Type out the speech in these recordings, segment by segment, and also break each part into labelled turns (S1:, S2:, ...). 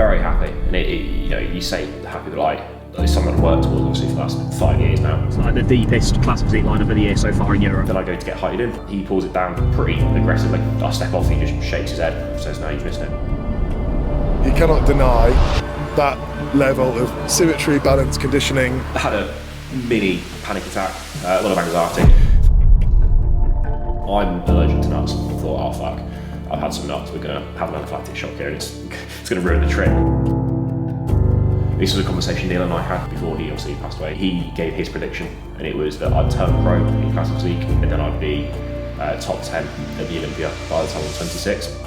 S1: very happy, and you know, you say happy, but like it's something I've worked towards obviously for the last 5 years now.
S2: It's like the deepest class physique lineup of the year so far in Europe.
S1: Then I go to get heighted in. He pulls it down pretty aggressively. I step off, he just shakes his head, says, "No, you've missed it."
S3: You cannot deny that level of symmetry, balance, conditioning.
S1: I had a mini panic attack, a lot of anxiety. I'm allergic to nuts. I thought, oh fuck, I've had some nuts, we're gonna have an anaphylactic shock here and it's gonna ruin the trip. This was a conversation Neil and I had before he obviously passed away. He gave his prediction, and it was that I'd turn pro in classic physique, and then I'd be top 10 at the Olympia by the time I'm 26.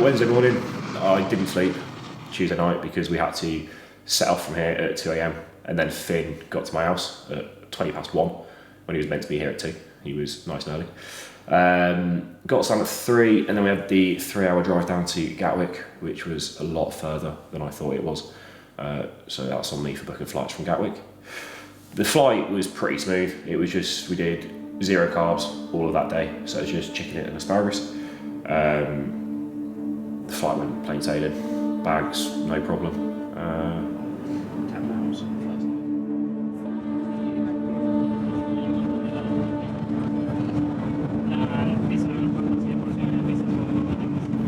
S1: Wednesday morning, I didn't sleep Tuesday night because we had to set off from here at 2 AM, and then Finn got to my house at 1:20 when he was meant to be here at 2. He was nice and early. Got Sam at 3, and then we had the 3-hour drive down to Gatwick, which was a lot further than I thought it was. So that's on me for booking flights from Gatwick. The flight was pretty smooth. It was just, we did 0 carbs all of that day, so it was just chicken and asparagus. The flight went plain sailing, bags, no problem. 10 pounds first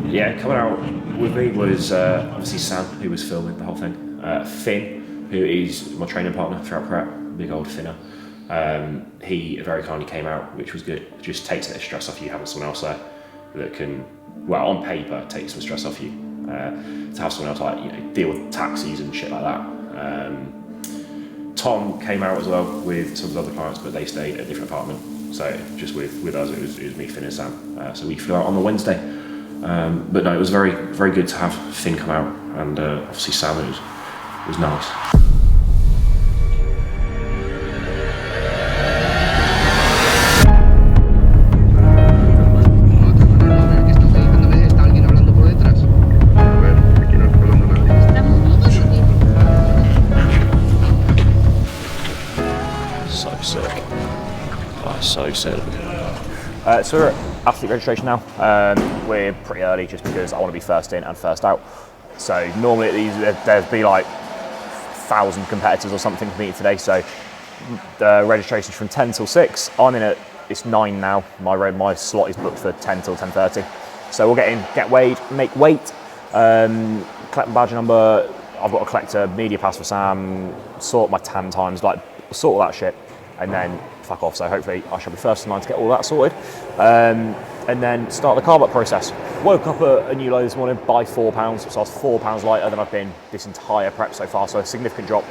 S1: night. Yeah, coming out with me was obviously Sam, who was filming the whole thing. Finn, who is my training partner throughout prep, big old Finner. He very kindly came out, which was good. It just takes the stress off you having someone else there that can, well, on paper, take some stress off you. To have someone else like, you know, deal with taxis and shit like that. Tom came out as well with some of the other clients, but they stayed at a different apartment. So just with us, it was me, Finn and Sam. So we flew out on the Wednesday. But no, it was very, very good to have Finn come out, and obviously Sam, it was nice. So sick. So we're at athlete registration now. We're pretty early just because I want to be first in and first out. So normally at these there'd be like 1,000 competitors or something competing today. So the registration's from 10 till 6. I'm in at, it's 9 now. My slot is booked for 10 till 10:30. So we'll get in, get weighed, make weight, collect my badge number. I've got to collect a media pass for Sam, sort my tan times, like sort all that shit, and then fuck off. So hopefully I shall be first in line to get all that sorted, and then start the carb up process. Woke up a new low this morning by 4 pounds, so I was 4 pounds lighter than I've been this entire prep so far, so a significant drop.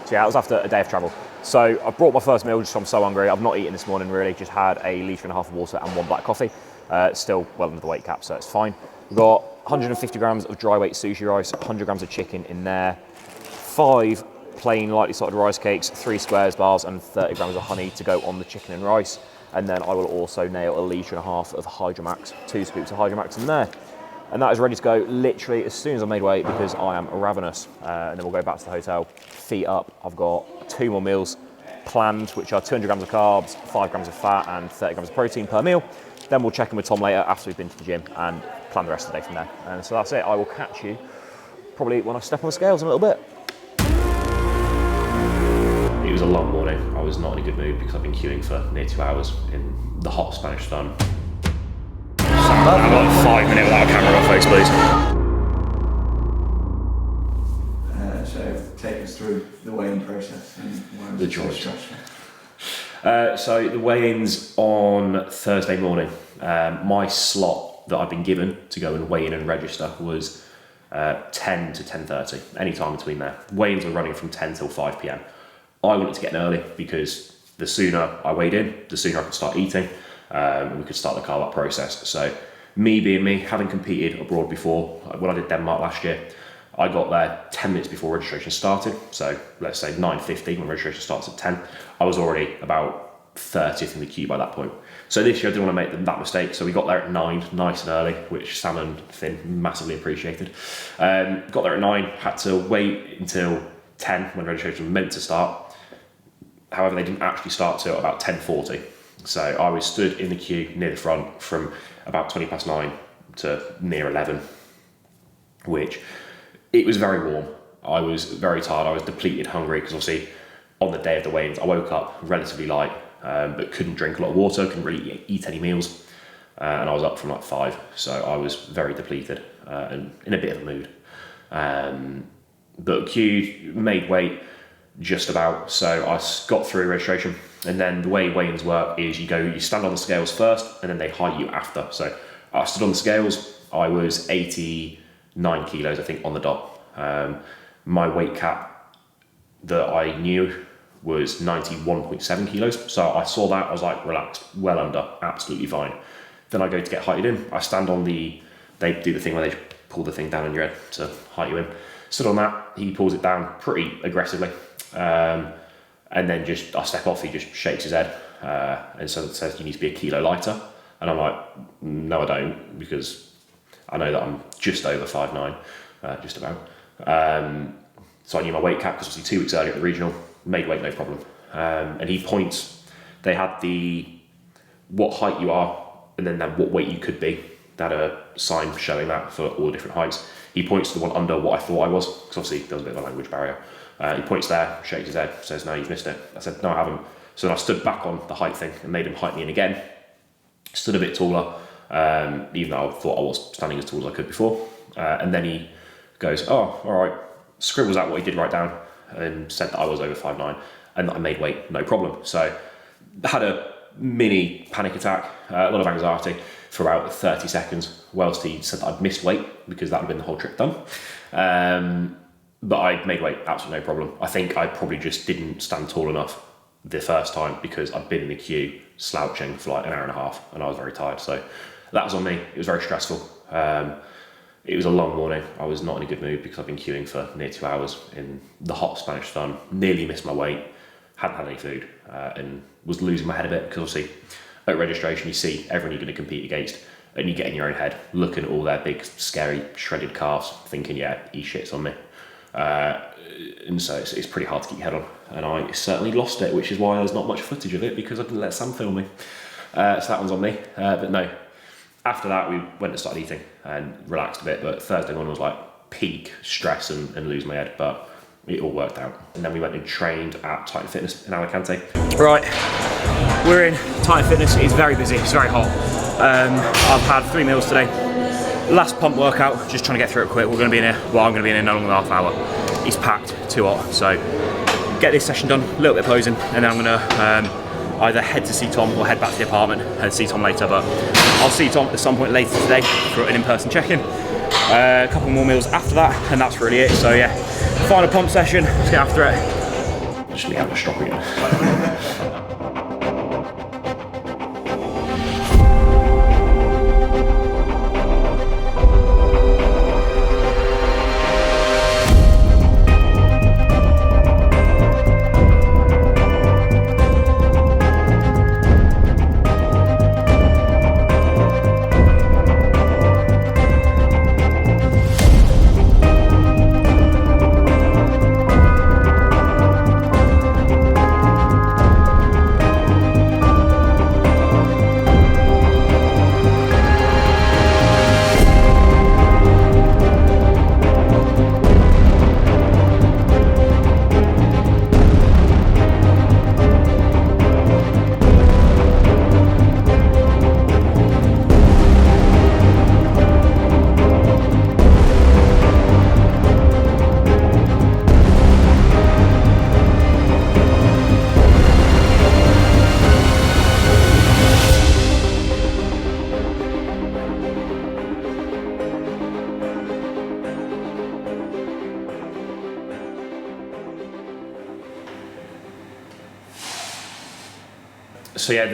S1: So yeah, it was after a day of travel. So I brought my first meal just 'cause I'm so hungry. I've not eaten this morning really, just had a litre and a half of water and 1 black coffee. Still well under the weight cap, so it's fine. We've got 150 grams of dry weight sushi rice, 100 grams of chicken in there, 5 plain lightly salted rice cakes, 3 squares bars, and 30 grams of honey to go on the chicken and rice. And then I will also nail a litre and a half of Hydromax, 2 scoops of Hydromax in there. And that is ready to go literally as soon as I've made weight, because I am ravenous. And then we'll go back to the hotel, feet up. I've got 2 more meals planned, which are 200 grams of carbs, 5 grams of fat, and 30 grams of protein per meal. Then we'll check in with Tom later after we've been to the gym and plan the rest of the day from there. And so that's it. I will catch you probably when I step on the scales in a little bit. It was a long morning. I was not in a good mood because I've been queuing for near 2 hours in the hot Spanish sun. I've got 5 minutes without a camera on face, please.
S4: So take us through the weighing process and
S1: the joy. So the weigh-ins on Thursday morning. My slot that I've been given to go and weigh in and register was 10 to 10:30, any time between there. Weigh-ins were running from 10 till 5 PM. I wanted to get in early because the sooner I weighed in, the sooner I could start eating, and we could start the carb up process. So me being me, having competed abroad before, when I did Denmark last year, I got there 10 minutes before registration started. So let's say 9:50 when registration starts at 10. I was already about
S5: 30th in the queue by that point. So this year I didn't want to make that mistake, so we got there at 9, nice and early, which Sam and Finn massively appreciated. Got there at 9, had to wait until 10 when registration was meant to start. However, they didn't actually start till about 10:40. So I was stood in the queue near the front from about 20 past 9 to near 11, which it was very warm. I was very tired, I was depleted, hungry, because obviously on the day of the weigh-ins, I woke up relatively light, but couldn't drink a lot of water, couldn't really eat any meals, and I was up from like 5, so I was very depleted and in a bit of a mood. But queued, made weight just about, so I got through registration, and then the way weigh-ins work is you stand on the scales first, and then they height you after. So I stood on the scales, I was 89 kilos, I think, on the dot. My weight cap that I knew was 91.7 kilos. So I saw that, I was like, relaxed, well under, absolutely fine. Then I go to get heighted in. I stand on they do the thing where they pull the thing down on your head to height you in. Stood on that, he pulls it down pretty aggressively. And then I step off, he just shakes his head. And so it says, you need to be a kilo lighter. And I'm like, no, I don't, because I know that I'm just over 5'9", just about. So I knew my weight cap, because obviously 2 weeks earlier at the regional, made weight no problem. And he points, they had what height you are, and then what weight you could be. They had a sign showing that for all the different heights. He points to the one under what I thought I was, because obviously there was a bit of a language barrier. He points there, shakes his head, says, no, you've missed it. I said, no, I haven't. So then I stood back on the height thing and made him height me in again. Stood a bit taller, even though I thought I was standing as tall as I could before. And then he goes, oh, all right, scribbles out what he did write down and said that I was over 5'9", and that I made weight, no problem. So I had a mini panic attack, a lot of anxiety for about 30 seconds, whilst he said that I'd missed weight, because that would have been the whole trip done. But I made weight, absolutely no problem. I think I probably just didn't stand tall enough the first time, because I'd been in the queue slouching for like an hour and a half, and I was very tired. So that was on me. It was very stressful. It was a long morning. I was not in a good mood, because I've been queuing for near 2 hours in the hot Spanish sun, nearly missed my weight, hadn't had any food, and was losing my head a bit, because obviously at registration you see everyone you're going to compete against, and you get in your own head looking at all their big scary shredded calves, thinking, yeah, he shits on me. And so it's pretty hard to keep your head on, and I certainly lost it, which is why there's not much footage of it, because I didn't let Sam film me. So that one's on me. But no, after that we went and started eating and relaxed a bit, but Thursday morning was like peak stress and losing my head, but it all worked out. And then we went and trained at Titan Fitness in Alicante.
S1: Right, we're in Titan Fitness. It's very busy, it's very hot. I've had 3 meals today. Last pump workout, just trying to get through it quick. We're going to be in here, well, I'm going to be in here no longer than half an hour. It's packed, too hot. So get this session done, a little bit of posing, and then I'm going to either head to see Tom or head back to the apartment and see Tom later. But I'll see Tom at some point later today for an in-person check-in. A couple more meals after that, and that's really it. So yeah, final pump session, let's get after it.
S5: Just me having a strop again. So yeah,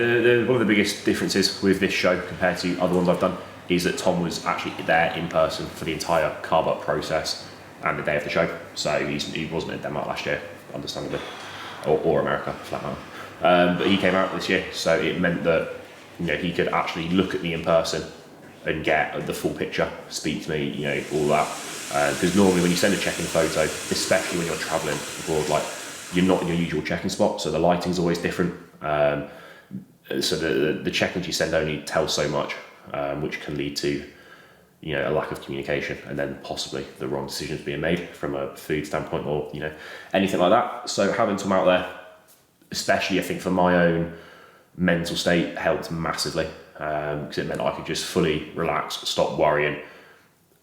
S5: one of the biggest differences with this show compared to other ones I've done is that Tom was actually there in person for the entire carb-up process and the day of the show. So he wasn't in Denmark last year, understandably, or America for that But he came out this year, so it meant that he could actually look at me in person and get the full picture, speak to me, all that. Because normally when you send a check-in photo, especially when you're travelling abroad, like you're not in your usual check-in spot, so the lighting's always different. So the check-ins you send only tell so much, which can lead to a lack of communication and then possibly the wrong decisions being made from a food standpoint or anything like that. So having Tom out there, especially I think for my own mental state, helped massively, because it meant I could just fully relax, stop worrying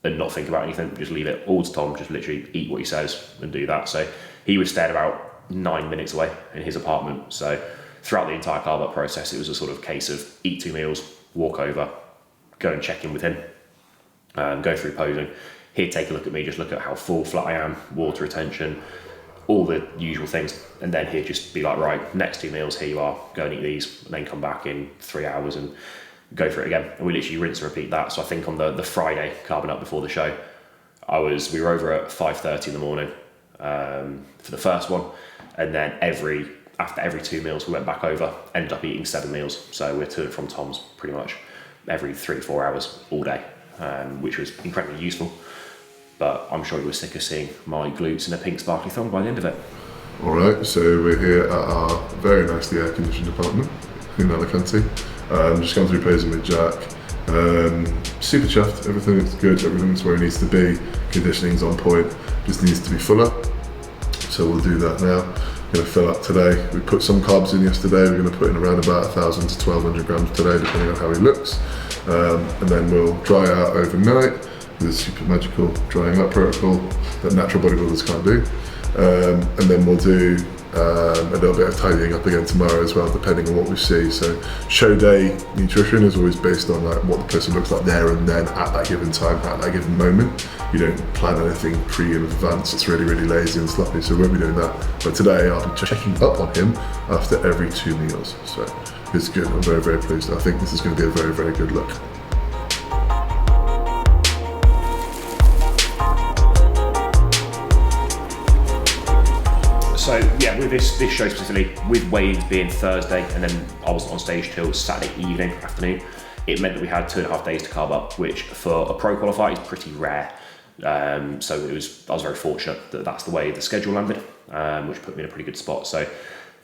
S5: and not think about anything, just leave it all to Tom, just literally eat what he says and do that. So he was staying about 9 minutes away in his apartment, so throughout the entire carb up process, it was a sort of case of eat 2 meals, walk over, go and check in with him, go through posing. He'd take a look at me, just look at how full, flat I am, water retention, all the usual things. And then he'd just be like, right, next 2 meals, here you are, go and eat these, and then come back in 3 hours and go for it again. And we literally rinse and repeat that. So I think on the Friday, carbon up before the show, we were over at 5:30 in the morning for the first one. And then after every 2 meals, we went back over, ended up eating 7 meals. So we're to and from Tom's pretty much every 3-4 hours all day, which was incredibly useful. But I'm sure he was sick of seeing my glutes in a pink sparkly thong by the end of it.
S3: All right, so we're here at our very nicely air-conditioned apartment in Alicante. Just gone through posing with Jack. Super chuffed, everything is good, everything's where it needs to be, conditioning's on point, just needs to be fuller. So we'll do that now. Going to fill up today. We put some carbs in yesterday, we're going to put in around about 1,000 to 1,200 grams today, depending on how he looks. And then we'll dry out overnight with a super magical drying out protocol that natural bodybuilders can't do. And then we'll do a little bit of tidying up again tomorrow as well, depending on what we see. So show day nutrition is always based on like what the person looks like there and then at that given time, at that given moment. You don't plan anything pre in advance. It's really, really lazy and sloppy, so we won't be doing that. But today I'll be checking up on him after every 2 meals. So it's good, I'm very, very pleased. I think this is going to be a very, very good look.
S5: So yeah, with this show specifically, with weigh-ins being Thursday and then I wasn't on stage till Saturday evening, afternoon, it meant that we had 2.5 days to carb up, which for a pro qualifier is pretty rare. So I was very fortunate that that's the way the schedule landed, which put me in a pretty good spot. So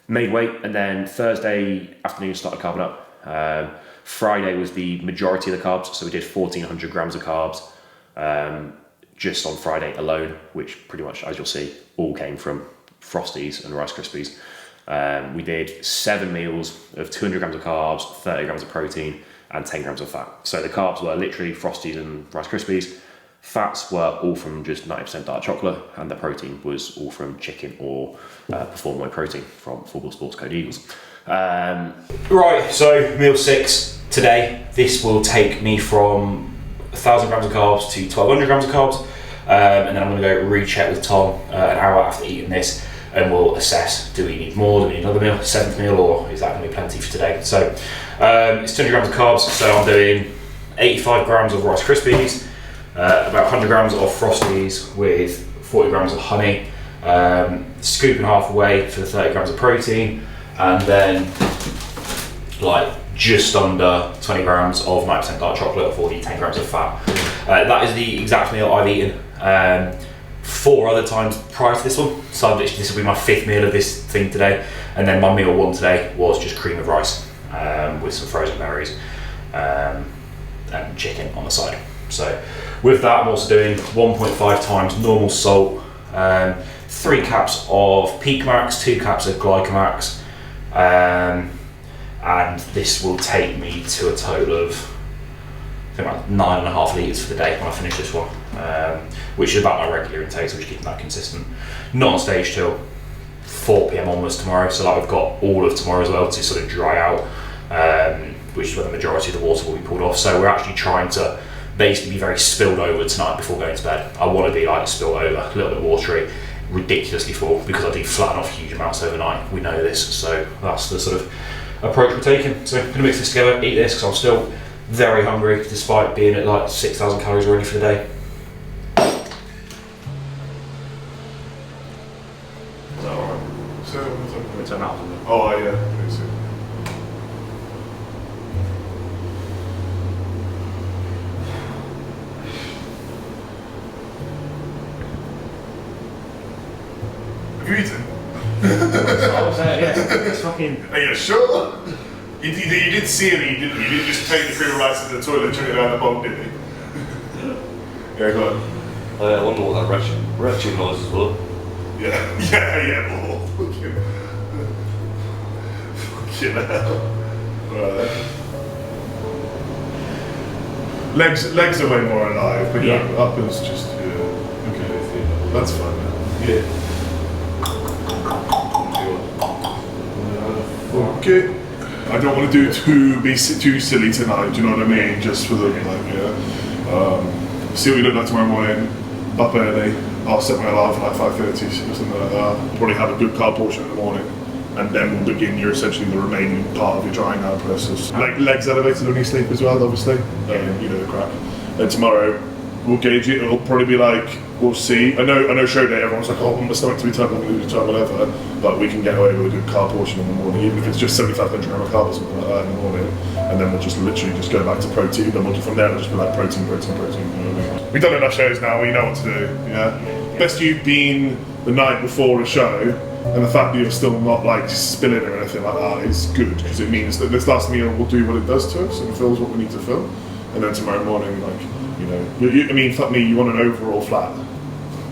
S5: made weight, and then Thursday afternoon started carbing up. Friday was the majority of the carbs, so we did 1,400 grams of carbs just on Friday alone, which pretty much, as you'll see, all came from Frosties and Rice Krispies. We did 7 meals of 200 grams of carbs, 30 grams of protein, and 10 grams of fat. So the carbs were literally Frosties and Rice Krispies. Fats were all from just 90% dark chocolate, and the protein was all from chicken or Perform Whey protein from Football Sports Code Eagles.
S6: Right, so meal 6 today. This will take me from 1,000 grams of carbs to 1,200 grams of carbs. And then I'm going to go recheck with Tom an hour after eating this, and we'll assess, do we need more, do we need another meal, 7th meal, or is that going to be plenty for today? So it's 200 grams of carbs, so I'm doing 85 grams of Rice Krispies, about 100 grams of Frosties with 40 grams of honey, scoop and half away for the 30 grams of protein, and then like just under 20 grams of 90% dark chocolate for the 10 grams of fat. That is the exact meal I've eaten 4 other times prior to this one, so this will be my 5th meal of this thing today. And then my meal 1 today was just cream of rice with some frozen berries and chicken on the side. So with that, I'm also doing 1.5 times normal salt, 3 caps of Peak Max, 2 caps of Glycomax, and this will take me to a total of I think about 9.5 litres for the day when I finish this one, which is about my regular intake, so we're just keeping that consistent. Not on stage till 4 PM onwards tomorrow, so like we've got all of tomorrow as well to sort of dry out, which is where the majority of the water will be pulled off. So we're actually trying to basically be very spilled over tonight before going to bed. I want to be like spilled over, a little bit watery, ridiculously full, because I do flatten off huge amounts overnight. We know this, so that's the sort of approach we're taking. So I'm going to mix this together, eat this, because I'm still very hungry despite being at like 6,000 calories already for the day.
S3: So,
S5: Turn that on.
S3: oh yeah,
S2: fucking.
S3: Are you sure? You did see me, didn't you? You didn't just take the cream of rice to the toilet and chuck it down the bowl, did you? Yeah, go on.
S7: I wonder what that retching noise is for.
S3: Yeah. Oh, fucking hell. Right. Legs are way more alive, but yeah, uppers just okay. That's fine. Yeah. Okay. I don't want to do too silly tonight. Do you know what I mean? Just for the see what you look like tomorrow morning. Up early. I'll set my alarm for like 5:30 or something like that. Probably have a good carb portion in the morning, and then we'll begin essentially the remaining part of your drying out process. Like legs elevated when you sleep as well, obviously. You know the crack. And tomorrow we'll gauge it. It'll probably be like we'll see. I know show day. Everyone's like, oh, I want my stomach to be tight, I'm going to do time, whatever. But we can get away with a good carb portion in the morning, even if it's just 7,500 grams of carb or something like that in the morning. And then we'll just literally just go back to protein. Then from there, it'll just be like protein. You know what I mean? We've done enough shows now. We know what to do. Yeah. Best you've been the night before a show, and the fact that you're still not like spilling or anything like that is good, because it means that this last meal will do what it does to us and fills what we need to fill. And then tomorrow morning, like I mean, fuck me, you want an overall flat.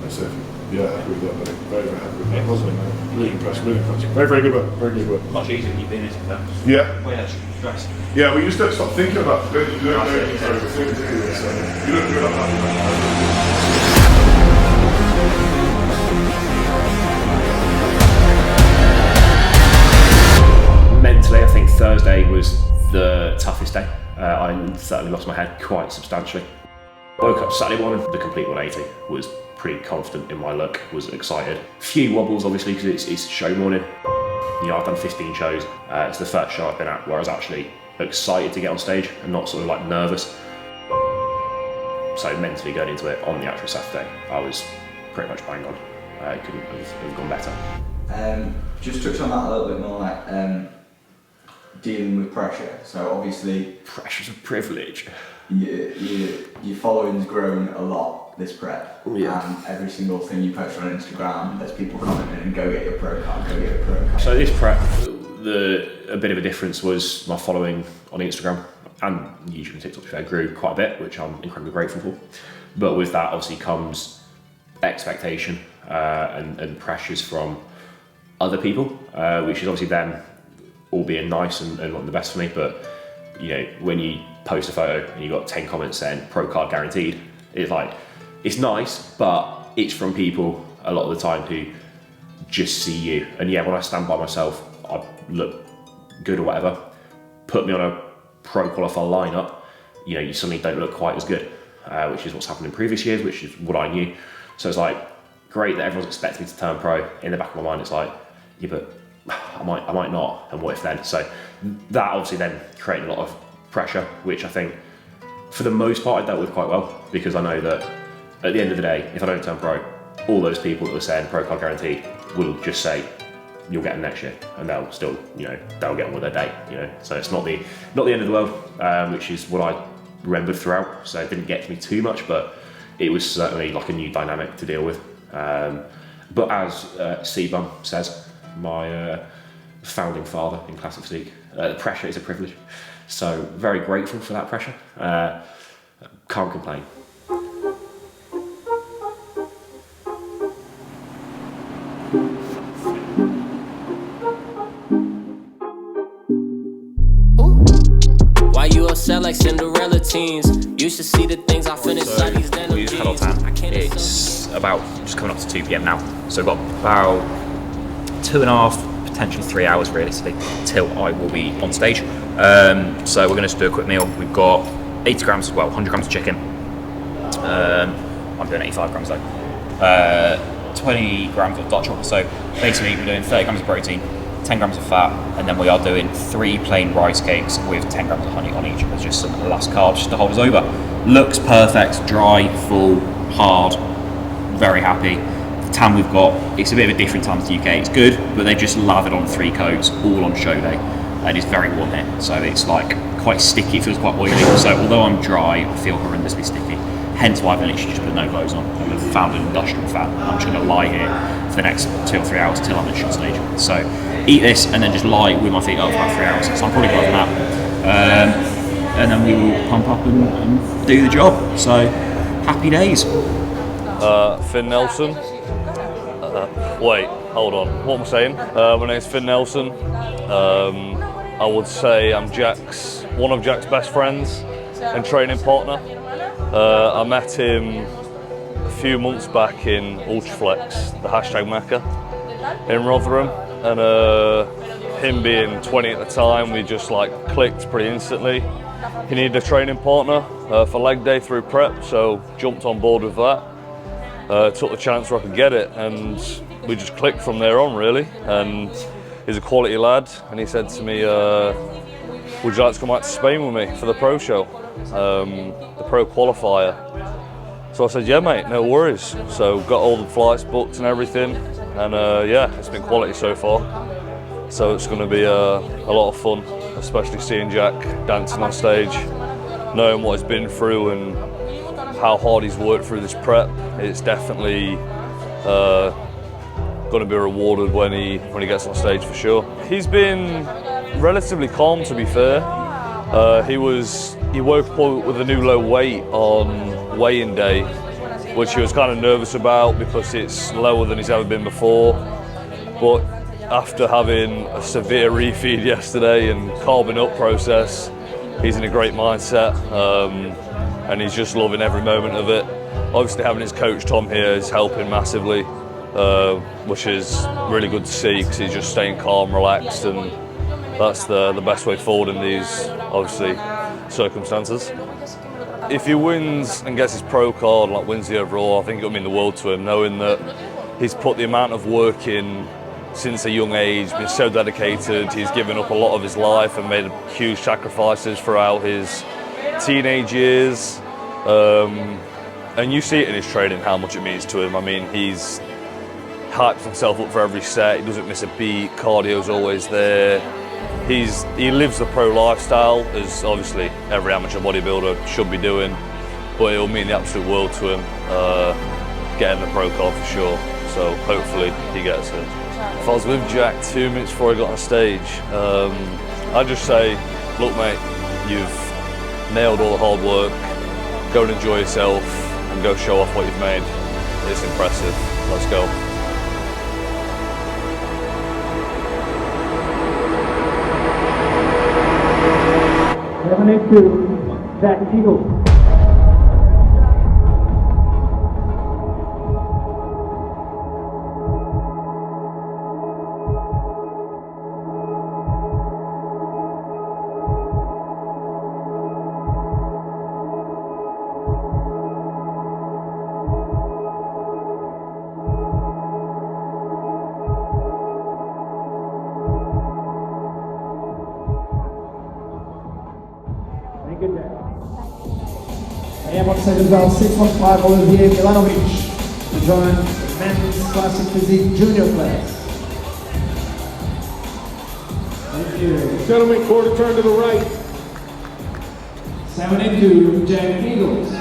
S3: That's it. Yeah, happy with that, buddy. Very, very happy with that. Wasn't it, man? Really impressed. Very, very good work. Very good work.
S2: Much easier when you've been in it.
S3: Yeah.
S2: Way less stress.
S3: Yeah, we just don't stop thinking about it. You don't do it like that.
S5: Mentally, I think Thursday was the toughest day. I certainly lost my head quite substantially. Woke up Saturday morning, the complete 180, was pretty confident in my look, was excited. Few wobbles obviously because it's show morning. I've done 15 shows. It's the first show I've been at where I was actually excited to get on stage and not sort of like nervous. So mentally going into it on the actual Saturday, I was pretty much bang on. It couldn't have gone better.
S4: Just touch on that a little bit more, like dealing with pressure. So obviously,
S5: pressure's a privilege.
S4: Your following's grown a lot this prep,
S5: yeah.
S4: And every single thing you post on Instagram, there's people commenting and go get your pro card, go get your pro card.
S5: So this prep, a bit of a difference was my following on Instagram and YouTube and TikTok, to be fair, grew quite a bit, which I'm incredibly grateful for. But with that obviously comes expectation and pressures from other people, which is obviously them all being nice and wanting the best for me. But when you post a photo and you got 10 comments saying pro card guaranteed, it's like, it's nice, but it's from people a lot of the time who just see you. And yeah, when I stand by myself, I look good or whatever, put me on a pro qualifier lineup, you suddenly don't look quite as good, which is what's happened in previous years, which is what I knew. So it's like, great that everyone's expecting me to turn pro. In the back of my mind, it's like, yeah, but I might not, and what if then? So that obviously then created a lot of pressure, which I think for the most part I dealt with quite well, because I know that at the end of the day, if I don't turn pro, all those people that were saying pro card guaranteed will just say you'll get them next year, and they'll still, they'll get on with their day, So it's not the end of the world, which is what I remembered throughout. So it didn't get to me too much, but it was certainly like a new dynamic to deal with. But as cbum says, my founding father in classic physique, the pressure is a privilege. So very grateful for that pressure. Can't complain.
S8: Why you upset like Cinderella teens? You should see the things I finished inside these denim
S1: We've had our time. It's about just coming up to 2 p.m. now. So we've got about 2.5, potentially 3 hours realistically till I will be on stage. So we're going to do a quick meal. We've got 80 grams, 100 grams of chicken. I'm doing 85 grams though. 20 grams of dark chocolate. So basically we're doing 30 grams of protein, 10 grams of fat, and then we are doing 3 plain rice cakes with 10 grams of honey on each as just some last carbs just to hold us over. Looks perfect, dry, full, hard, very happy. The tan we've got, it's a bit of a different tan to the UK. It's good, but they just lathered on 3 coats all on show day, and it's very warm here, so it's like quite sticky, it feels quite oily. So although I'm dry, I feel horrendously sticky. Hence why I've literally just put no clothes on. I've found an industrial fan. I'm just going to lie here for the next 2 or 3 hours till I'm in shot stage. So
S5: eat this, and then just lie with my feet up for about 3 hours. So I'm probably going for that. And then we will pump up and do the job. So happy days.
S7: Finn Nelson. Wait, hold on. What am I saying? My name's Finn Nelson. I would say I'm one of Jack's best friends and training partner. I met him a few months back in Ultraflex, the hashtag Mecca, in Rotherham, and him being 20 at the time, we just like clicked pretty instantly. He needed a training partner for leg day through prep, so jumped on board with that. Took the chance where I could get it, and we just clicked from there on, really. And he's a quality lad, and he said to me, would you like to come out to Spain with me for the pro show, the pro qualifier? So I said, yeah mate, no worries. So got all the flights booked and everything, and yeah, it's been quality so far. So it's going to be a lot of fun, especially seeing Jack dancing on stage, knowing what he's been through and how hard he's worked through this prep. It's definitely going to be rewarded when he gets on stage for sure. He's been relatively calm, to be fair. He woke up with a new low weight on weigh-in day, which he was kind of nervous about because it's lower than he's ever been before. But after having a severe refeed yesterday and carbing up process, he's in a great mindset, and he's just loving every moment of it. Obviously having his coach Tom here is helping massively, which is really good to see because he's just staying calm, relaxed, and that's the best way forward in these, obviously, circumstances. If he wins and gets his pro card, like wins the overall, I think it'll mean the world to him, knowing that he's put the amount of work in since a young age, been so dedicated. He's given up a lot of his life and made huge sacrifices throughout his teenage years. And you see it in his training, how much it means to him. I mean, he's hyped himself up for every set, he doesn't miss a beat, cardio's always there. He lives the pro lifestyle, as obviously every amateur bodybuilder should be doing, but it'll mean the absolute world to him, getting the pro card for sure, so hopefully he gets it. If I was with Jack 2 minutes before he got on stage, I'd just say, look mate, you've nailed all the hard work, go and enjoy yourself and go show off what you've made. It's impressive, let's go.
S9: Jack Eagle. AM on second bell, 615 Olivier Milanovic to join the men's classic physique junior class. Thank you.
S10: Gentlemen, quarter turn to the right.
S9: 7-2, Jack Eagles.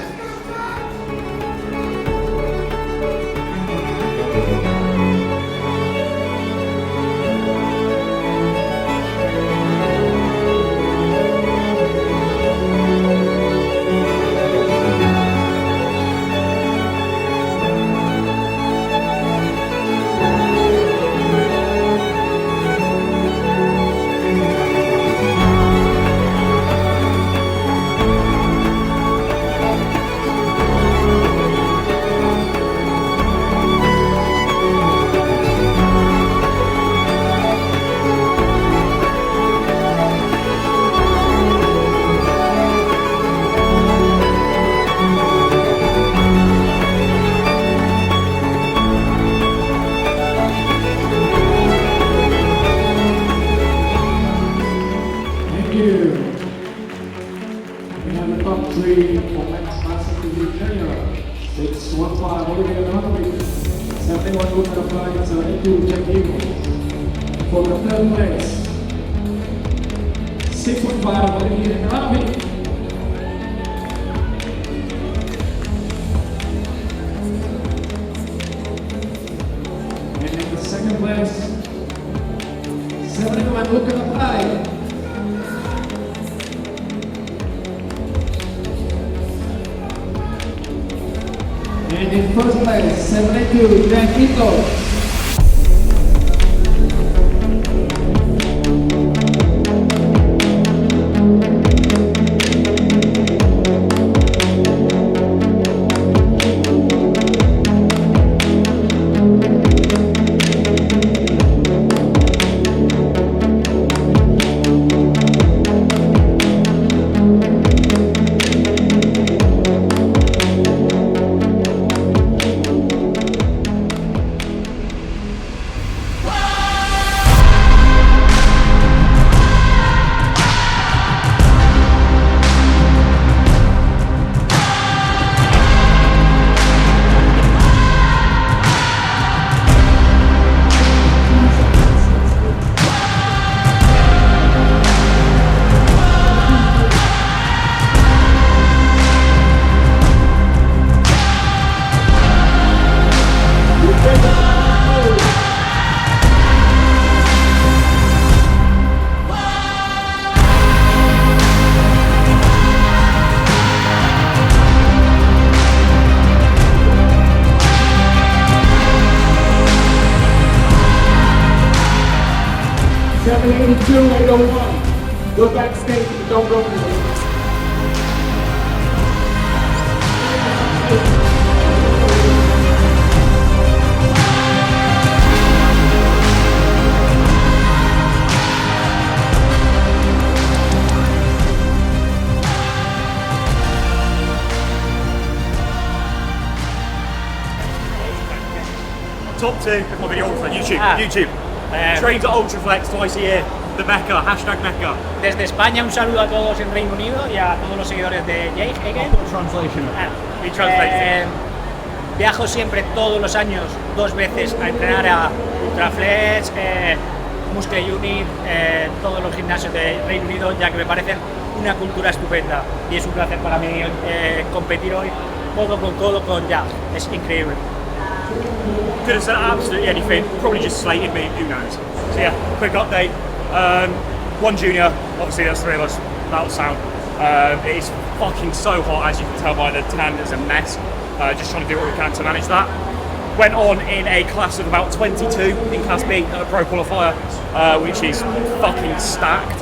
S9: For the third place, 615 Olivier Milanovic. And in the second place, And in first place, 72, Tranquilo. Go backstage and don't go anywhere.
S1: Top 2 of my video on YouTube. Trains at Ultraflex twice a year. The Mecca, hashtag Mecca.
S11: Desde España un saludo a todos en Reino Unido y a todos los seguidores de Jake Hagen.
S1: Translation. We translate.
S11: Viajo siempre todos los años 2 veces a entrenar a Ultraflex, Muscle Unit, todos los gimnasios de Reino Unido, ya que me parecen una cultura estupenda y es un placer para mí competir hoy codo con codo con Jack. Es increíble.
S1: Could have said absolutely anything, probably just slated me, who knows. So yeah, quick update. One junior, obviously there's 3 of us, that'll sound. It is fucking so hot, as you can tell by the tan, it's a mess. Just trying to do what we can to manage that. Went on in a class of about 22 in Class B at a Pro qualifier, which is fucking stacked.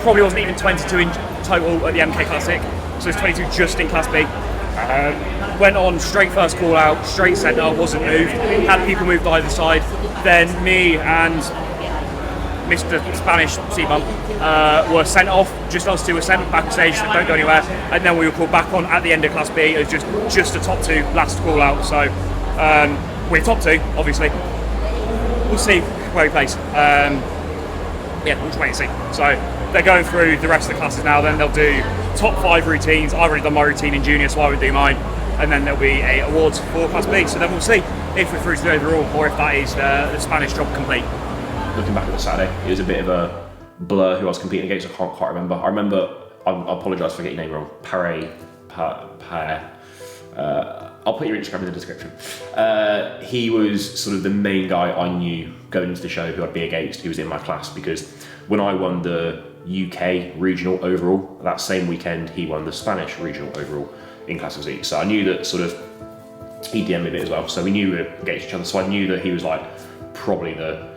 S1: Probably wasn't even 22 in total at the MK Classic, so it's 22 just in Class B. Went on straight first call out, straight centre, wasn't moved, had people moved either side. Then me and Mr. Spanish cbum were sent off, just us two were sent backstage, so don't go anywhere, and then we were called back on at the end of Class B as just a top 2 last call out, so we're top 2 obviously. We'll see where he plays. Yeah, we'll just wait and see. So they're going through the rest of the classes now, then they'll do top 5 routines. I've already done my routine in junior, so I would do mine, and then there'll be a awards for Class B, so then we'll see if we're through to the overall or if that is the Spanish job complete.
S5: Looking back at the Saturday, it was a bit of a blur who I was competing against. I can't quite remember. I apologise for getting your name wrong. I'll put your Instagram in the description. He was sort of the main guy I knew going into the show who I'd be against, who was in my class, because when I won the UK regional overall, that same weekend he won the Spanish regional overall in Class Z. So I knew that sort of he DM'd me a bit as well. So we knew we were against each other. So I knew that he was like probably the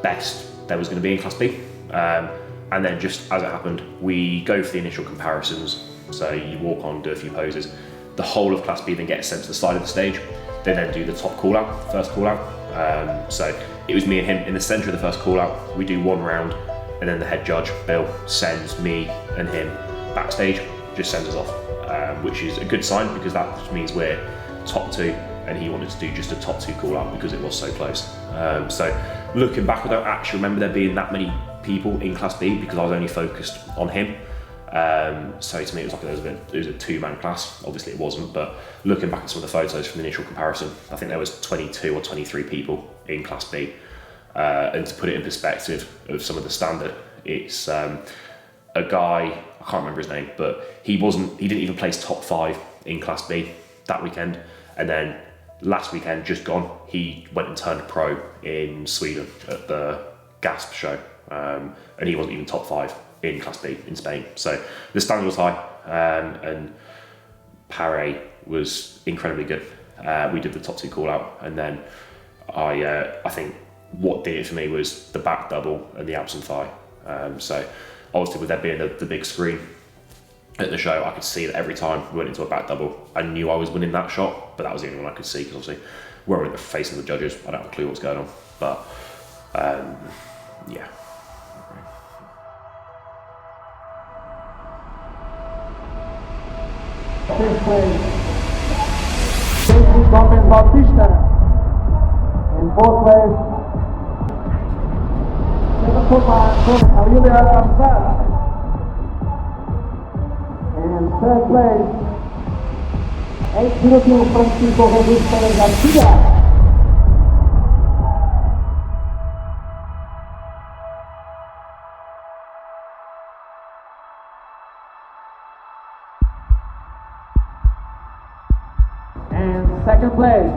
S5: best there was going to be in Class B. And then just as it happened, we go for the initial comparisons. So you walk on, do a few poses. The whole of Class B then gets sent to the side of the stage. They then do the top call out, first call out. So it was me and him in the centre of the first call out. We do 1 round, and then the head judge, Bill, sends me and him backstage, just sends us off, which is a good sign because that just means we're top 2, and he wanted to do just a top 2 call out because it was so close. So looking back, I don't actually remember there being that many people in Class B because I was only focused on him. So to me it was like it was a 2-man class. Obviously it wasn't, but looking back at some of the photos from the initial comparison, I think there was 22 or 23 people in Class B. And to put it in perspective of some of the standard, it's a guy, I can't remember his name, but he didn't even place top 5 in Class B that weekend. And then last weekend, just gone, he went and turned pro in Sweden at the GASP show. And he wasn't even top 5 in Class B in Spain. So the standard was high, and Paré was incredibly good. We did the top 2 call out, and then I think what did it for me was the back double and the abs and thigh. So obviously with there being the big screen at the show, I could see that every time we went into a back double, I knew I was winning that shot, but that was the only one I could see, because obviously we're facing the judges, I don't have a clue what's going on. But yeah.
S9: Fifth place, Gomez Bautista. In fourth place, Ayude Alcanzar. In third place, 802 Francisco Jesus Perez Garcia. Second place,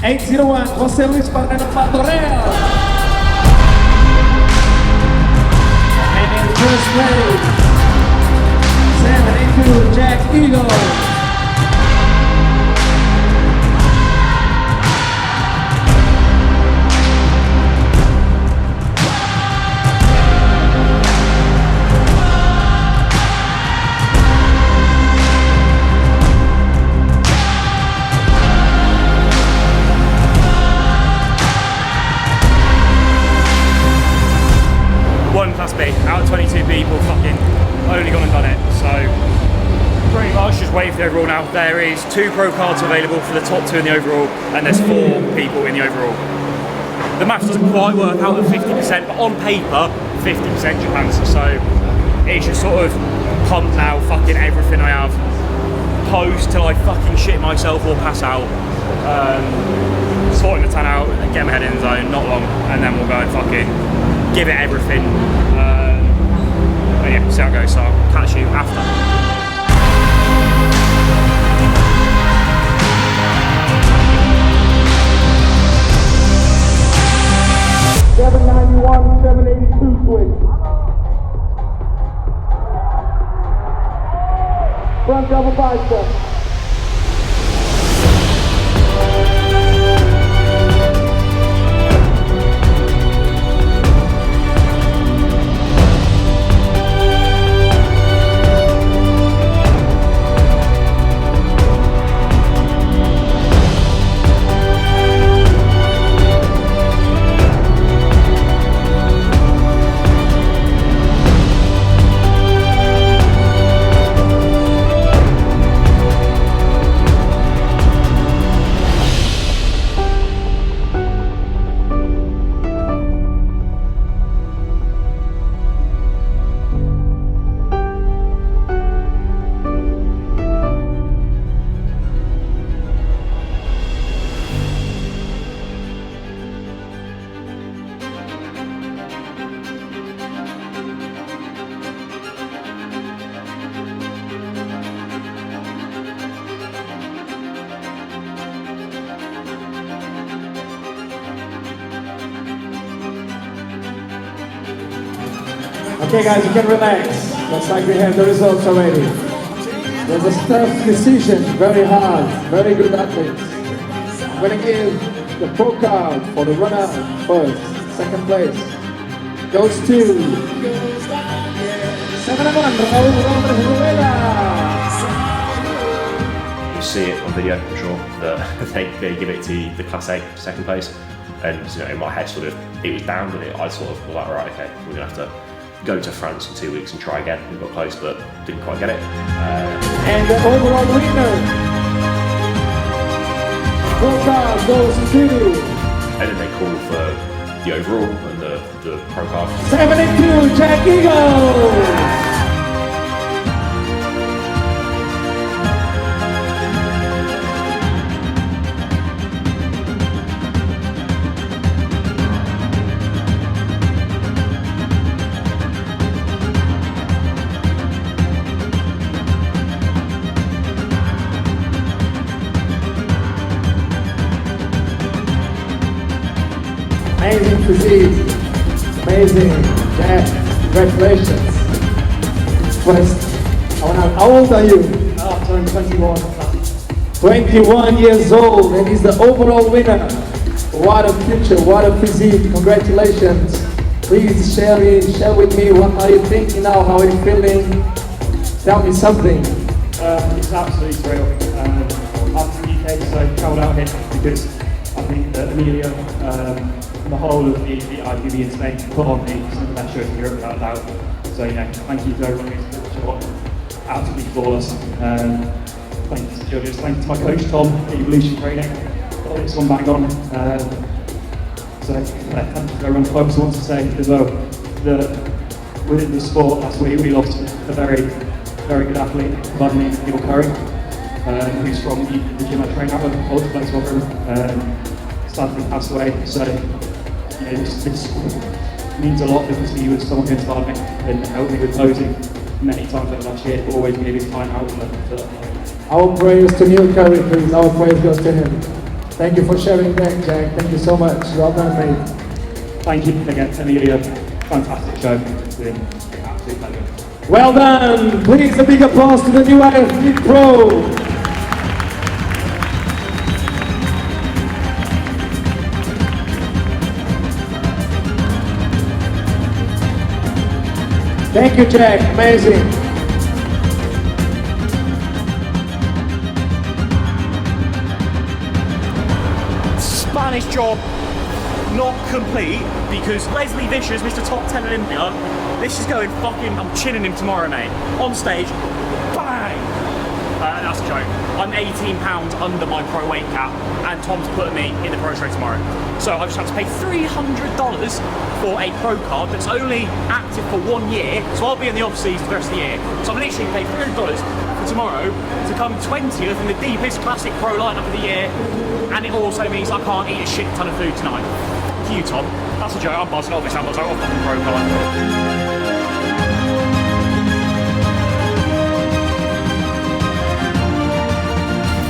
S9: 801 José Luis Barrero Patorreo. And in first place, 782 Jack Eagle.
S6: Out of 22 people fucking only gone and done it, so pretty much just waiting for the overall now. There is 2 pro cards available for the top 2 in the overall, and there's 4 people in the overall. The maths doesn't quite work out at 50%, but on paper 50% Japan's, so it's just sort of pump now, fucking everything I have, post till I fucking shit myself or pass out, sorting the tan out and get my head in the zone, not long, and then we'll go and fucking give it everything. But yeah, see how it goes, so I'll catch you after.
S9: 791, 782 switch. Front double bicep. Okay guys, you can relax. Looks like we have the results already. There's a tough decision, very hard, very good athletes. I'm going to give the pro card for the runner first. Second place goes to 7-1, Raúl Robles Rueda.
S5: You see it on video, I'm sure, that they give it to the Class A second place. And you know, in my head, sort of, it was down, but I sort of was like, right, okay, we're going to have to go to France in 2 weeks and try again. We got close, but didn't quite get it.
S9: And the overall winner, pro card goes to...
S5: And then they call for the overall and the pro card.
S9: 782, Jack Eagle! Amazing physique, amazing, Jack, congratulations. First, how old are you?
S11: I'm turning 21.
S9: 21 years old, and he's the overall winner. What a future, what a physique, congratulations. Please share with me, what are you thinking now, how are you feeling? Tell me something.
S11: It's absolutely thrilled. I'm from the UK, so I travelled out here because I think that Emilio and the whole of the IFBB in Spain put on me some of the best shows in Europe without a doubt. So, thank you to everyone who's put the show on. Absolutely flawless. Thanks to judges, thanks to my coach Tom, Evolution Training, got this one back on. So thank you to everyone. I also want to say as well that within the sport last week we lost a very, very good athlete by the name of Neil Curry, who's from the gym I train at, the Ultra Flex Room, sadly passed away. So this means a lot because he was someone who inspired me and helped me with posing many times over last year, but always gave his time out for that.
S9: Our prayers to Neil Curry, please. Our praise goes to him. Thank you for sharing that, Jack. Thank you so much. Well done, mate.
S11: Thank you again, Emilio. Fantastic show. It's been an absolute pleasure.
S9: Well done. Please, a big applause to the new IFBB Pro. Thank you, Jack. Amazing.
S1: Spanish job not complete because Leslie Vicious, Mr. Top 10 Olympia, this is going fucking, I'm chinning him tomorrow, mate. On stage, bang! That's a joke. I'm 18 pounds under my pro weight cap and Tom's putting me in the pro show tomorrow. So I just have to pay $300 for a pro card that's only active for 1 year, so I'll be in the off season for the rest of the year. So I'm literally paying $300 for tomorrow to come 20th in the deepest classic pro lineup of the year, and it also means I can't eat a shit ton of food tonight. Thank you, Tom. That's a joke. I'm buzzing off this. I'm buzzing off the pro card.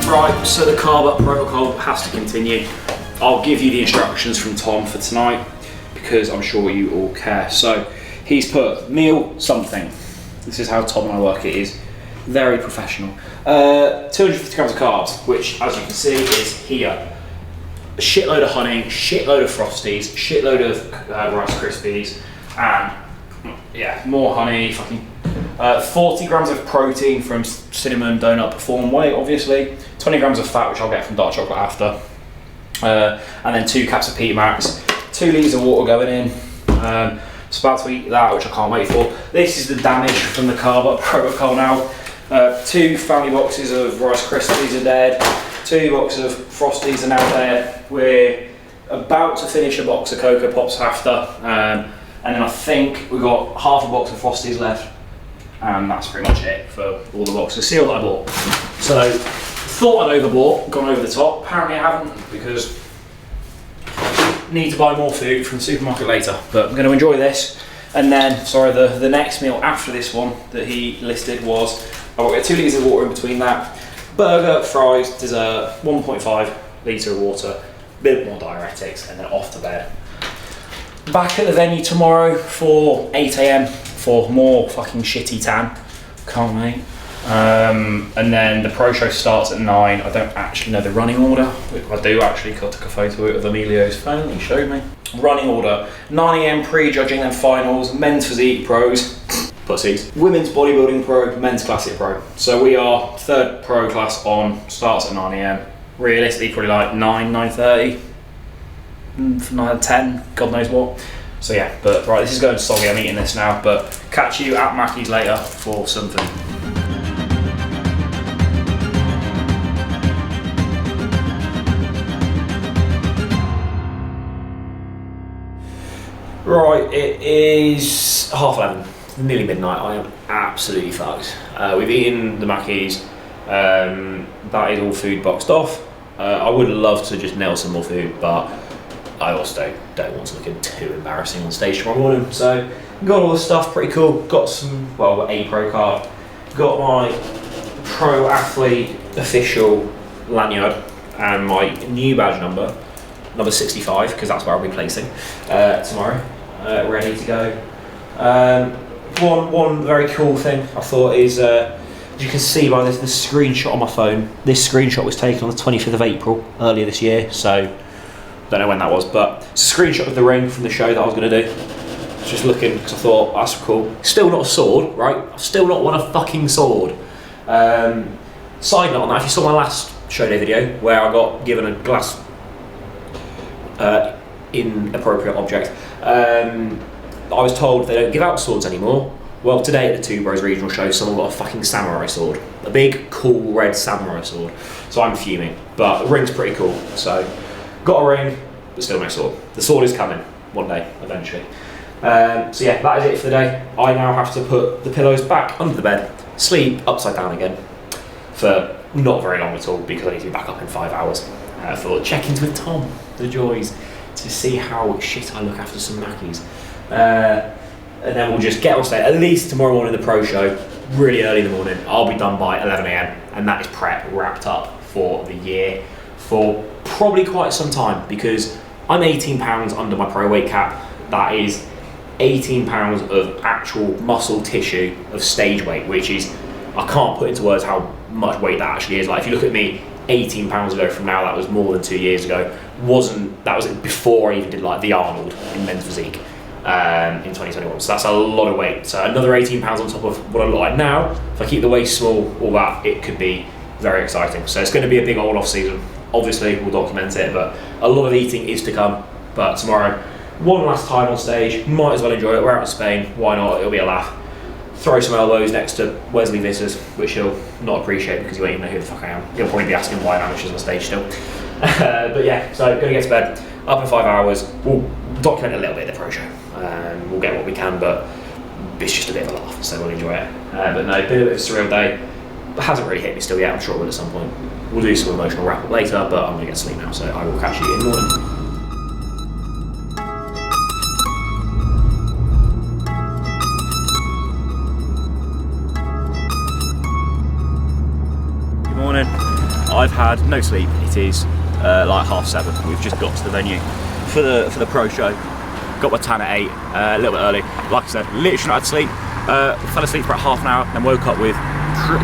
S5: Right, so the carb up protocol has to continue. I'll give you the instructions from Tom for tonight because I'm sure you all care. So he's put meal something. This is how Tom and I work. It is very professional. 250 grams of carbs, which as you can see is here. A shitload of honey, shitload of Frosties, shitload of Rice Krispies, and yeah, more honey, fucking 40 grams of protein from cinnamon donut perform whey, obviously. 20 grams of fat, which I'll get from dark chocolate after. And then 2 caps of Peter Max, 2 litres of water going in. So about to eat that, which I can't wait for. This is the damage from the carb up protocol now. 2 family boxes of Rice Krispies are dead. 2 boxes of Frosties are now dead. We're about to finish a box of Cocoa Pops after. And then I think we've got half a box of Frosties left. And that's pretty much it for all the boxes of cereal that I bought. So, thought I'd overbought, gone over the top. Apparently I haven't, because I need to buy more food from the supermarket later. But I'm going to enjoy this. And then, sorry, the next meal after this one that he listed was, I'll get 2 litres of water in between that. Burger, fries, dessert, 1.5 litre of water, a bit more diuretics, and then off to bed. Back at the venue tomorrow for 8 AM for more fucking shitty tan. Can't wait. And then the pro show starts at 9. I don't actually know the running order. I do actually, I took a photo of Emilio's phone, he showed me. Running order, 9 AM pre-judging then finals, men's physique pros, pussies, women's bodybuilding pro, men's classic pro. So we are 3rd pro class on, starts at 9 AM. Realistically probably like 9:30, 9, 10, God knows what. So yeah, but right, this is going soggy, I'm eating this now, but catch you at Mackey's later for something. Right, it is 11:30, nearly midnight. I am absolutely fucked. We've eaten the Mackey's, that is all food boxed off. I would love to just nail some more food, but I also don't want to look too embarrassing on stage tomorrow morning. So, got all the stuff, pretty cool. Got some, well, a pro card. Got my pro athlete official lanyard and my new badge number 65, because that's where I'll be placing tomorrow. Ready to go.
S6: one very cool thing I thought is, as you can see by this, the screenshot on my phone, this screenshot was taken on the 25th of April earlier this year, so don't know when that was, but it's a screenshot of the ring from the show that I was going to do. Just looking, because I thought, that's cool. Still not a sword, right? I've still not won a fucking sword. Side note on that, if you saw my last show day video, where I got given a glass inappropriate object, I was told they don't give out swords anymore. Well, today at the Two Bros regional show, someone got a fucking samurai sword. A big, cool, red samurai sword. So I'm fuming, but the ring's pretty cool. So, got a ring, but still no sword. The sword is coming, one day, eventually. So yeah, that is it for the day. I now have to put the pillows back under the bed, sleep upside down again, for not very long at all, because I need to be back up in 5 hours. For check-ins with Tom, the joys, to see how shit I look after some Mackies. And then we'll just get on stage, at least tomorrow morning, the pro show, really early in the morning. I'll be done by 11 AM, and that is prep wrapped up for the year for probably quite some time, because I'm 18 pounds under my pro weight cap. That is 18 pounds of actual muscle tissue of stage weight, which is, I can't put into words how much weight that actually is. Like, if you look at me 18 pounds ago from now, that was more than 2 years ago. That was before I even did like the Arnold in men's physique in 2021. So that's a lot of weight. So another 18 pounds on top of what I look like now. If I keep the waist small, all that, it could be very exciting. So it's going to be a big old off season. Obviously, we'll document it, but a lot of eating is to come. But tomorrow, one last time on stage, might as well enjoy it. We're out in Spain, why not? It'll be a laugh. Throw some elbows next to Wesley Vitters, which he'll not appreciate because he won't even know who the fuck I am. He'll probably be asking why I'm on stage still. But yeah, so gonna get to bed, up in 5 hours. We'll document a little bit of the pro show. We'll get what we can, but it's just a bit of a laugh, so we'll enjoy it. But no, been a bit of a surreal day. It hasn't really hit me still yet, I'm sure it will at some point. We'll do some emotional wrap up later, but I'm gonna get sleep now, so I will catch you in the morning.
S1: Morning. I've had no sleep. It is like 7:30. We've just got to the venue for the pro show. Got my tan at 8, a little bit early. Like I said, literally not had sleep. Fell asleep for about half an hour, then woke up with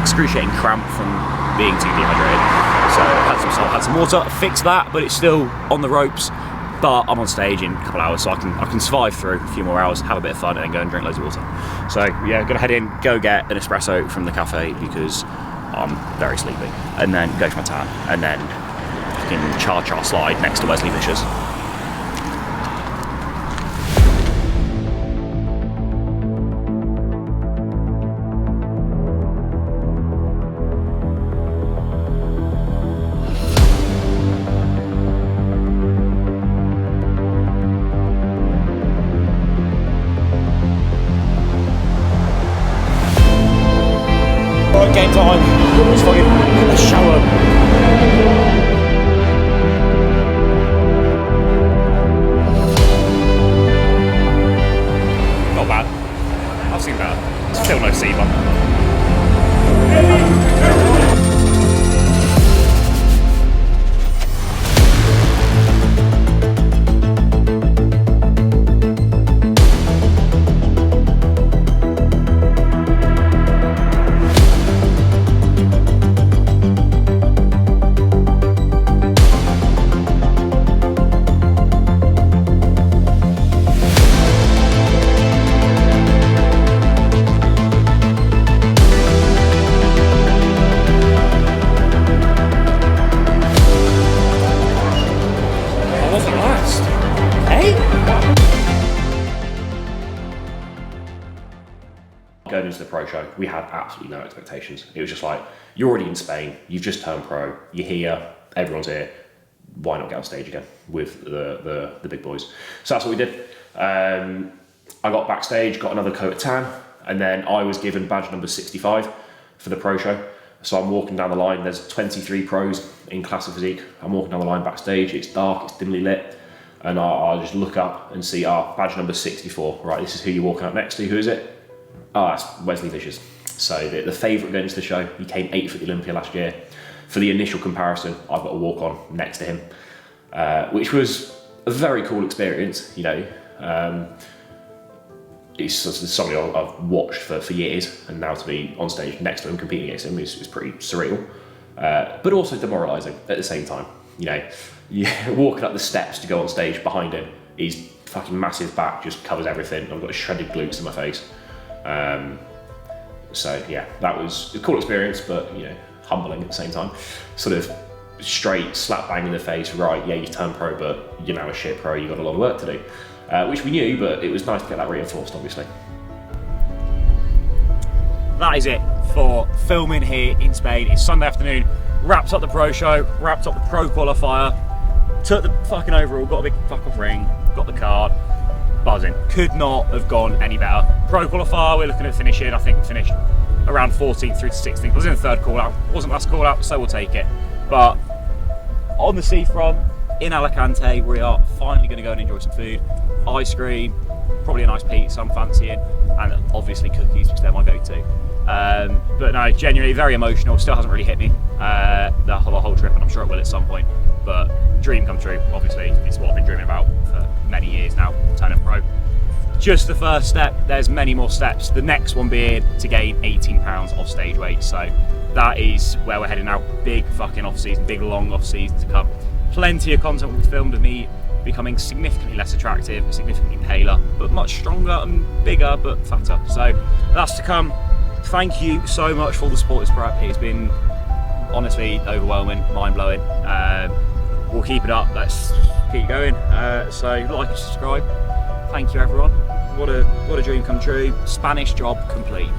S1: excruciating cramp from being too dehydrated. So had some water, fixed that, but it's still on the ropes. But I'm on stage in a couple of hours, so I can survive through a few more hours, have a bit of fun, and then go and drink loads of water. So yeah, gonna head in, go get an espresso from the cafe because I'm very sleepy, and then go for my tan, and then fucking cha-cha slide next to Wesley Vicious. Game time. It's fucking a shower. Not bad. I've seen better. Still no C-bump. Going into the pro show, we had absolutely no expectations. It was just like, you're already in Spain, you've just turned pro, you're here, everyone's here, why not get on stage again with the big boys? So that's what we did. I got backstage, got another coat of tan, and then I was given badge number 65 for the pro show. So I'm walking down the line, there's 23 pros in classic physique. I'm walking down the line backstage, it's dark, it's dimly lit, and I just look up and see, badge number 64, right, this is who you're walking up next to, who is it? That's Wesley Vicious. So the favourite going into the show, he came 8th at the Olympia last year. For the initial comparison, I've got a walk on next to him, which was a very cool experience, you know.
S5: he's somebody I've watched for years, and now to be on stage next to him, competing against him, is pretty surreal, but also demoralising at the same time. You know, you're walking up the steps to go on stage behind him, his fucking massive back just covers everything. I've got shredded glutes in my face. So yeah, that was a cool experience, but you know, humbling at the same time. Sort of straight slap bang in the face, right, yeah, you've turned pro, but you're now a shit pro, you've got a lot of work to do. Which we knew, but it was nice to get that reinforced, obviously.
S12: That is it for filming here in Spain. It's Sunday afternoon, wrapped up the pro show, wrapped up the pro qualifier, took the fucking overall, got a big fuck off ring, got the card, buzzing. Could not have gone any better. Pro qualifier, we're looking at finishing, I think we finished around 14th through to 16th. I was in the third call out, wasn't last call out, so we'll take it. But on the seafront in Alicante, we are finally going to go and enjoy some food. Ice cream, probably a nice pizza I'm fancying, and obviously cookies, because they're my go-to. But no, genuinely very emotional, still hasn't really hit me the whole trip, and I'm sure it will at some point. But dream come true, obviously. It's what I've been dreaming about for many years now, turning pro. Just the first step, there's many more steps. The next one being to gain 18 pounds off stage weight. So that is where we're heading now. Big fucking off season, big long off season to come. Plenty of content will be filmed of me becoming significantly less attractive, significantly paler, but much stronger and bigger, but fatter. So that's to come. Thank you so much for all the support this prep. It's been honestly overwhelming, mind-blowing. We'll keep it up, let's keep going. So like and subscribe. Thank you everyone. What a dream come true. Spanish job complete.